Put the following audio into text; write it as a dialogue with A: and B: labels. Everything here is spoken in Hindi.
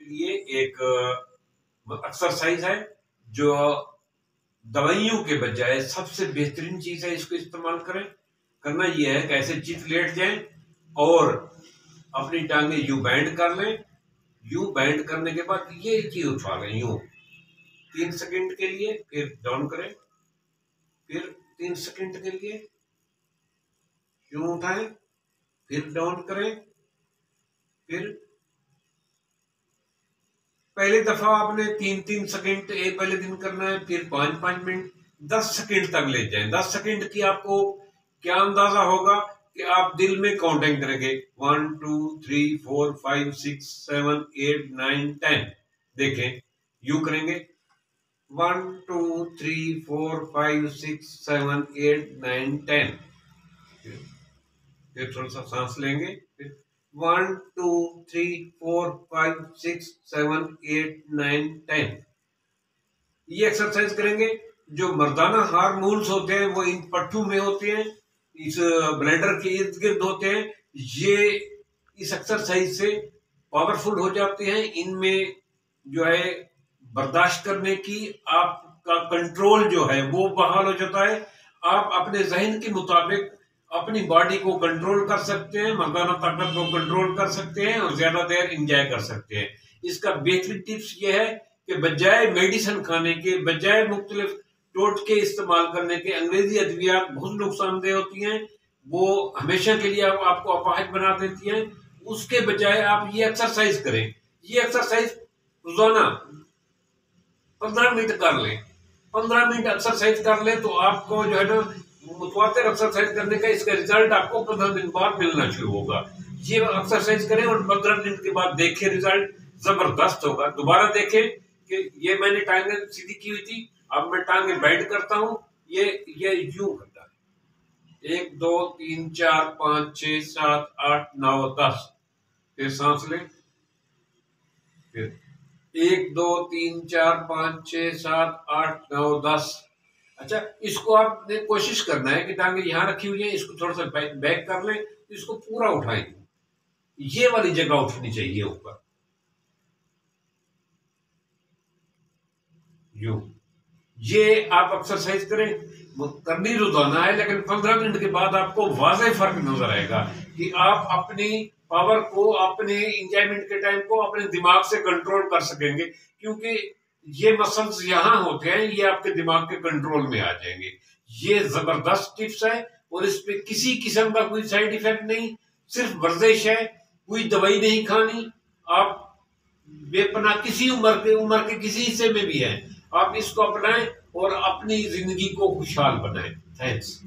A: लिए एक एक्सरसाइज है जो दवाइयों के बजाय सबसे बेहतरीन चीज है। इसको इस्तेमाल करें। करना यह है कि ऐसे चित लेट जाएं और अपनी टांगे यूं बैंड कर लें। यूं बैंड करने के बाद ये चीज उठा लें यूं 3 सेकंड के लिए, फिर डाउन करें, फिर 3 सेकंड के लिए यूं उठाएं, फिर डाउन करें, फिर पहली दफा आपने 3-3 सेकंड एक पहले दिन करना है, फिर 5-5 मिनट 10 सेकंड तक ले जाएं। 10 सेकंड की आपको क्या अंदाजा होगा कि आप दिल में काउंटिंग करेंगे 1 2 3 4 5 6 7 8 9 10। देखें यू करेंगे 1 2 3 4 5 6 7 8 9 10। फिर थोड़ा सा सांस लेंगे, फिर 1 2 3 4 5 6 7 8 9 10। ये एक्सरसाइज करेंगे। जो मर्दाना हार्मोन्स होते हैं वो इन पट्टू में होते हैं, इस ब्लैडर के इर्द गिर्द होते हैं। ये इस एक्सरसाइज से पावरफुल हो जाते हैं। इनमें जो है बर्दाश्त करने की आपका कंट्रोल जो है वो बहाल हो जाता है। आप अपने जहन के मुताबिक अपनी बॉडी को कंट्रोल कर सकते हैं, मर्दाना ताकत को कंट्रोल कर सकते हैं और ज्यादा देर एंजॉय कर सकते हैं। इसका बेहतरीन टिप्स ये है कि बजाय मेडिसिन खाने के, बजाय मुख्तलिफ टोटके इस्तेमाल करने के, अंग्रेजी अद्वियात बहुत नुकसानदेह होती हैं, वो हमेशा के लिए आपको अपाहिज बना देती हैं। उसके बजाय आप ये एक्सरसाइज करें। ये एक्सरसाइज रोजाना 15 मिनट कर लें। 15 मिनट एक्सरसाइज कर लें तो आपको जो है ना मुतवातिर एक्सरसाइज करने का इसका रिजल्ट आपको 15 दिन बाद मिलना शुरू होगा। ये एक्सरसाइज करें और 15 दिन के बाद देखें रिजल्ट जबरदस्त होगा। दोबारा देखें कि ये मैंने टांगे सीधी की हुई थी, अब मैं टांगे बेंड करता हूं, ये यूं करता है 1 2 3 4 5 6 7 8 9 10। फिर सांस लें, फिर 1 2 3 4 5 6 7 8 9 10। अच्छा, इसको आपने कोशिश करना है कि टांगे यहां रखी हुई है, इसको थोड़ा सा बैक कर लें, इसको पूरा उठाएं। ये वाली जगह उठनी चाहिए ऊपर यूं। ये आप एक्सरसाइज करें, करनी रोजाना है, लेकिन 15 मिनट के बाद आपको वाज़ेह फर्क नजर आएगा कि आप अपनी पावर को, अपने इंजॉयमेंट के टाइम को अपने दिमाग से कंट्रोल कर सकेंगे। क्योंकि ये मसल्स यहां होते हैं, ये आपके दिमाग के कंट्रोल में आ जाएंगे। ये जबरदस्त टिप्स है और इस पे किसी किस्म का कोई साइड इफेक्ट नहीं, सिर्फ वर्जिश है, कोई दवाई नहीं खानी। आप बेपना किसी उम्र के किसी हिस्से में भी है, आप इसको अपनाएं और अपनी जिंदगी को खुशहाल बनाएं। थैंक्स।